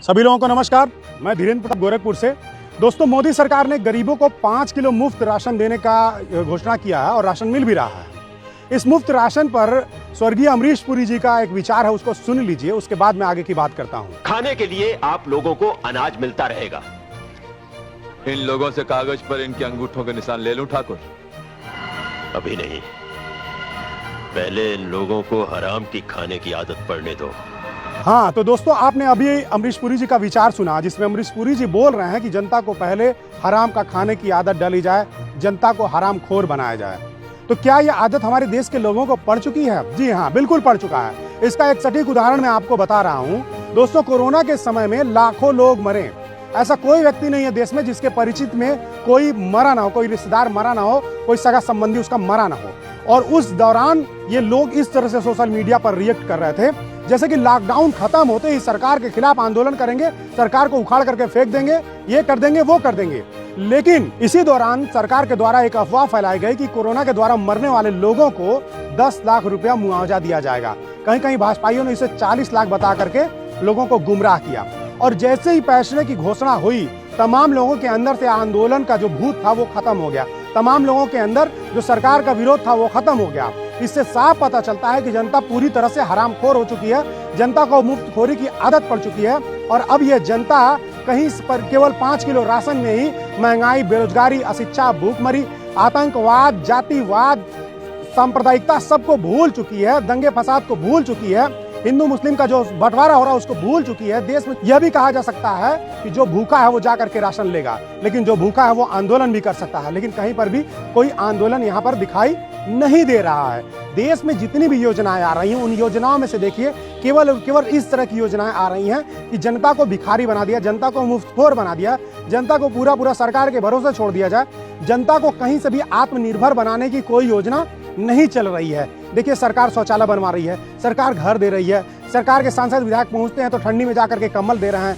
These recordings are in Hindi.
सभी लोगों को नमस्कार। मैं धीरेन्द्र प्रताप गोरखपुर से। दोस्तों, मोदी सरकार ने गरीबों को 5 किलो मुफ्त राशन देने का घोषणा किया है और राशन मिल भी रहा है। इस मुफ्त राशन पर स्वर्गीय अमरीश पुरी जी का एक विचार है, उसको सुन लीजिए, उसके बाद मैं आगे की बात करता हूँ। खाने के लिए आप लोगों को अनाज मिलता रहेगा। इन लोगों से कागज पर इनके अंगूठों के निशान ले लूं ठाकुर? अभी नहीं, पहले इन लोगों को हराम की खाने की आदत पड़ने दो। हाँ, तो दोस्तों, आपने अभी अमरीश पुरी जी का विचार सुना, जिसमें अमरीश पुरी जी बोल रहे हैं कि जनता को पहले हराम का खाने की आदत डाली जाए, जनता को हराम खोर बनाया जाए। तो क्या यह आदत हमारे देश के लोगों को पड़ चुकी है? जी हाँ, बिल्कुल पड़ चुका है। इसका एक सटीक उदाहरण मैं आपको बता रहा हूँ। दोस्तों, कोरोना के समय में लाखों लोग मरे। ऐसा कोई व्यक्ति नहीं है देश में जिसके परिचित में कोई मरा ना हो, कोई रिश्तेदार मरा ना हो, कोई सगा संबंधी उसका मरा ना हो। और उस दौरान ये लोग इस तरह से सोशल मीडिया पर रिएक्ट कर रहे थे जैसे कि लॉकडाउन खत्म होते ही सरकार के खिलाफ आंदोलन करेंगे, सरकार को उखाड़ करके फेंक देंगे, ये कर देंगे, वो कर देंगे। लेकिन इसी दौरान सरकार के द्वारा एक अफवाह फैलाई गई कि कोरोना के द्वारा मरने वाले लोगों को 10 लाख रुपया मुआवजा दिया जाएगा। कहीं कहीं भाजपाइयों ने इसे 40 लाख बता करके लोगों को गुमराह किया। और जैसे ही फैसले की घोषणा हुई, तमाम लोगों के अंदर से आंदोलन का जो भूत था वो खत्म हो गया। तमाम लोगों के अंदर जो सरकार का विरोध था वो खत्म हो गया। इससे साफ पता चलता है कि जनता पूरी तरह से हरामखोर हो चुकी है, जनता को मुफ्तखोरी की आदत पड़ चुकी है। और अब यह जनता कहीं पर केवल 5 किलो राशन में ही महंगाई, बेरोजगारी, अशिक्षा, भूखमरी, आतंकवाद, जातिवाद, सांप्रदायिकता सबको भूल चुकी है, दंगे फसाद को भूल चुकी है, हिंदू मुस्लिम का जो बंटवारा हो रहा है उसको भूल चुकी है। देश में यह भी कहा जा सकता है कि जो भूखा है वो जा करके राशन लेगा, लेकिन जो भूखा है वो आंदोलन भी कर सकता है। लेकिन कहीं पर भी कोई आंदोलन यहाँ पर दिखाई नहीं दे रहा है। देश में जितनी भी योजनाएं आ रही हैं, उन योजनाओं में से देखिए केवल इस तरह की योजनाएं आ रही हैं कि जनता को भिखारी बना दिया, जनता को मुफ्तखोर बना दिया, जनता को पूरा सरकार के भरोसे छोड़ दिया जाए। जनता को कहीं से भी आत्मनिर्भर बनाने की कोई योजना नहीं चल रही है। देखिए, सरकार शौचालय बनवा रही है, सरकार घर दे रही है, सरकार के सांसद विधायक पहुंचते हैं तो ठंडी में जाकर के कंबल दे रहे हैं,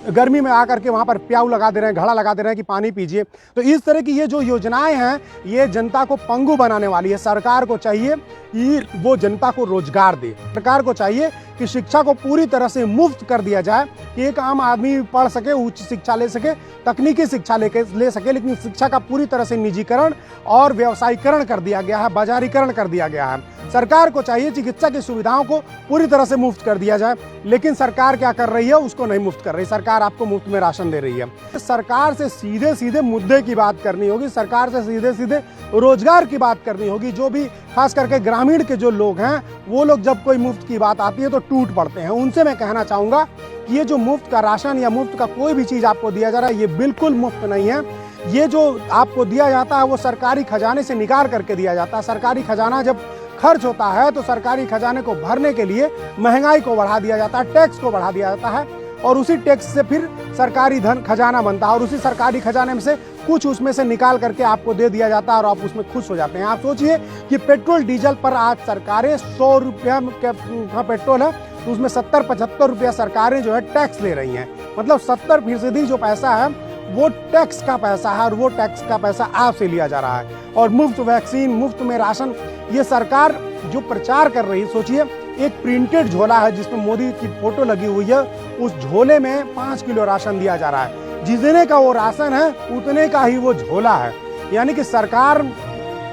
गर्मी में आकर के वहां पर प्याऊ लगा दे रहे हैं, घड़ा लगा दे रहे हैं कि पानी पीजिए। तो इस तरह की ये जो योजनाएं हैं, ये जनता को पंगु बनाने वाली है। सरकार को चाहिए कि वो जनता को रोजगार दे। सरकार को चाहिए कि शिक्षा को पूरी तरह से मुफ्त कर दिया जाए कि एक आम आदमी पढ़ सके, उच्च शिक्षा ले सके, तकनीकी शिक्षा ले सके। लेकिन शिक्षा का पूरी तरह से निजीकरण और व्यवसायीकरण कर दिया गया है, बाजारीकरण कर दिया गया है। सरकार को चाहिए चिकित्सा की सुविधाओं को पूरी तरह से मुफ्त कर दिया जाए, लेकिन सरकार क्या कर रही है? उसको नहीं मुफ्त कर रही। सरकार आपको मुफ्त में राशन दे रही है। सरकार से सीधे सीधे मुद्दे की बात करनी होगी, सरकार से सीधे सीधे रोजगार की बात करनी होगी। जो भी खास करके ग्रामीण के जो लोग हैं, वो लोग जब कोई मुफ्त की बात आती है तो टूट पड़ते हैं। उनसे मैं कहना चाहूँगा कि ये जो मुफ्त का राशन या मुफ्त का कोई भी चीज़ आपको दिया जा रहा है, ये बिल्कुल मुफ्त नहीं है। ये जो आपको दिया जाता है वो सरकारी खजाने से निकाल करके दिया जाता है। सरकारी खजाना जब खर्च होता है तो सरकारी खजाने को भरने के लिए महंगाई को बढ़ा दिया जाता है, टैक्स को बढ़ा दिया जाता है, और उसी टैक्स से फिर सरकारी धन खजाना बनता है, और उसी सरकारी खजाने में से कुछ उसमें से निकाल करके आपको दे दिया जाता है और आप उसमें खुश हो जाते हैं। आप सोचिए कि पेट्रोल डीजल पर आज सरकारें 100 रुपया का पेट्रोल है तो उसमें 70-75 रुपया सरकारें जो है टैक्स ले रही हैं। मतलब 70% जो पैसा है वो टैक्स का पैसा है, और वो टैक्स का पैसा आपसे लिया जा रहा है। और मुफ्त वैक्सीन, मुफ्त में राशन, ये सरकार जो प्रचार कर रही है, सोचिए एक प्रिंटेड झोला है जिसमें मोदी की फोटो लगी हुई है, उस झोले में 5 किलो राशन दिया जा रहा है। जितने का वो राशन है उतने का ही वो झोला है। यानी कि सरकार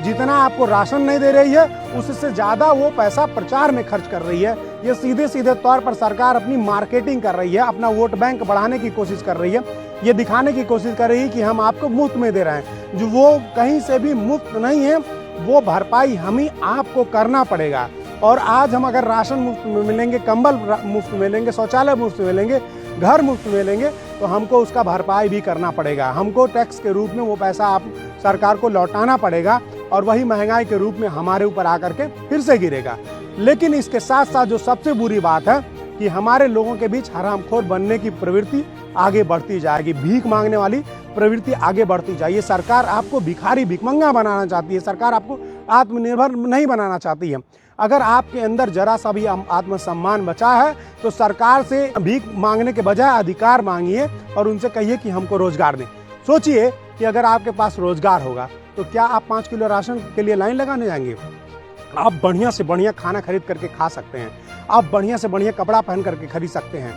जितना आपको राशन नहीं दे रही है, उससे ज्यादा वो पैसा प्रचार में खर्च कर रही है। ये सीधे सीधे तौर पर सरकार अपनी मार्केटिंग कर रही है, अपना वोट बैंक बढ़ाने की कोशिश कर रही है। ये दिखाने की कोशिश कर रही है कि हम आपको मुफ्त में दे रहे हैं, जो वो कहीं से भी मुफ्त नहीं है। वो भरपाई हम ही आपको करना पड़ेगा। और आज हम अगर राशन मुफ्त में मिलेंगे, कंबल मुफ्त मिलेंगे, शौचालय मुफ्त मिलेंगे, घर मुफ्त मिलेंगे, तो हमको उसका भरपाई भी करना पड़ेगा। हमको टैक्स के रूप में वो पैसा आप सरकार को लौटाना पड़ेगा, और वही महंगाई के रूप में हमारे ऊपर आकर के फिर से गिरेगा। लेकिन इसके साथ साथ जो सबसे बुरी बात है कि हमारे लोगों के बीच हरामखोर बनने की प्रवृत्ति आगे बढ़ती जाएगी, भीख मांगने वाली प्रवृत्ति आगे बढ़ती जाएगी। सरकार आपको भिखारी, भिखमंगा बनाना चाहती है, सरकार आपको आत्मनिर्भर नहीं बनाना चाहती है। अगर आपके अंदर जरा सा भी आत्मसम्मान बचा है तो सरकार से भीख मांगने के बजाय अधिकार मांगिए और उनसे कहिए कि हमको रोजगार दें। सोचिए कि अगर आपके पास रोजगार होगा तो क्या आप 5 किलो राशन के लिए लाइन लगाने जाएंगे? आप बढ़िया से बढ़िया खाना खरीद करके खा सकते हैं, आप बढ़िया से बढ़िया कपड़ा पहन करके खरीद सकते हैं।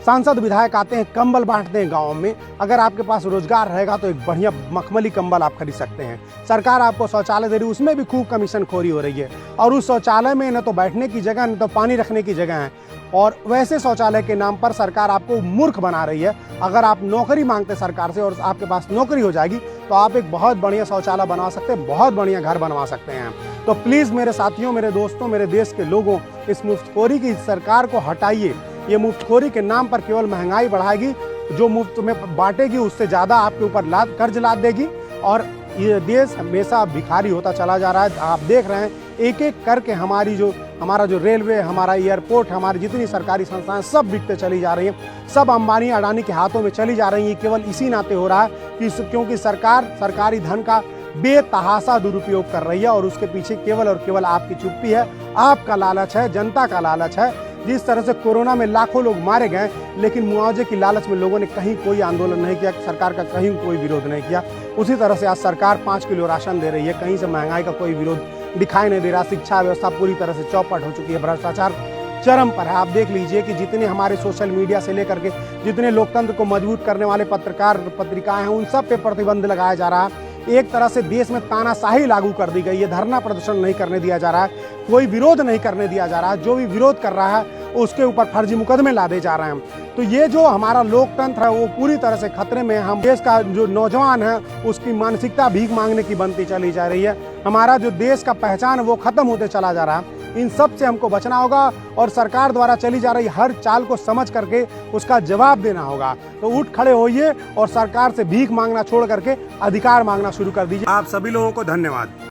सांसद विधायक आते हैं, कंबल बांटते हैं गाँव में। अगर आपके पास रोजगार रहेगा तो एक बढ़िया मखमली कंबल आप खरीद सकते हैं। सरकार आपको शौचालय दे रही है, उसमें भी खूब कमीशन खोरी हो रही है। और उस शौचालय में न तो बैठने की जगह, न तो पानी रखने की जगह है। और वैसे शौचालय के नाम पर सरकार आपको मूर्ख बना रही है। अगर आप नौकरी मांगते सरकार से और आपके पास नौकरी हो जाएगी तो आप एक बहुत बढ़िया शौचालय बनवा सकते हैं, बहुत बढ़िया घर बनवा सकते हैं। तो प्लीज़ मेरे साथियों, मेरे दोस्तों, मेरे देश के लोगों, इस मुफ्तखोरी की सरकार को हटाइए। ये मुफ्तखोरी के नाम पर केवल महंगाई बढ़ाएगी, जो मुफ्त में बांटेगी उससे ज़्यादा आपके ऊपर कर्ज लाद देगी। और ये देश हमेशा भिखारी होता चला जा रहा है। आप देख रहे हैं एक एक करके हमारा जो रेलवे, हमारा एयरपोर्ट, हमारी जितनी सरकारी संस्थाएं सब बिकते चली जा रही हैं, सब अंबानी अडानी के हाथों में चली जा रही हैं। केवल इसी नाते हो रहा है कि क्योंकि सरकार सरकारी धन का बेतहाशा दुरुपयोग कर रही है और उसके पीछे केवल और केवल आपकी चुप्पी है, आपका लालच है, जनता का लालच है। जिस तरह से कोरोना में लाखों लोग मारे गए, लेकिन मुआवजे की लालच में लोगों ने कहीं कोई आंदोलन नहीं किया, सरकार का कहीं कोई विरोध नहीं किया। उसी तरह से आज सरकार 5 किलो राशन दे रही है, कहीं से महंगाई का कोई विरोध दिखाई नहीं दे रहा। शिक्षा व्यवस्था पूरी तरह से चौपट हो चुकी है, भ्रष्टाचार चरम पर है। आप देख लीजिए कि जितने हमारे सोशल मीडिया से लेकर के जितने लोकतंत्र को मजबूत करने वाले पत्रिकाएं हैं, उन सब पे प्रतिबंध लगाया जा रहा है। एक तरह से देश में तानाशाही लागू कर दी गई है। धरना प्रदर्शन नहीं करने दिया जा रहा है, कोई विरोध नहीं करने दिया जा रहा है। जो भी विरोध कर रहा है उसके ऊपर फर्जी मुकदमे लादे जा रहे हैं। तो ये जो हमारा लोकतंत्र है वो पूरी तरह से खतरे में है। हम देश का जो नौजवान है उसकी मानसिकता भीख मांगने की बनती चली जा रही है। हमारा जो देश का पहचान है वो खत्म होते चला जा रहा है। इन सब से हमको बचना होगा और सरकार द्वारा चली जा रही हर चाल को समझ करके उसका जवाब देना होगा। तो उठ खड़े होइए और सरकार से भीख मांगना छोड़ करके अधिकार मांगना शुरू कर दीजिए। आप सभी लोगों को धन्यवाद।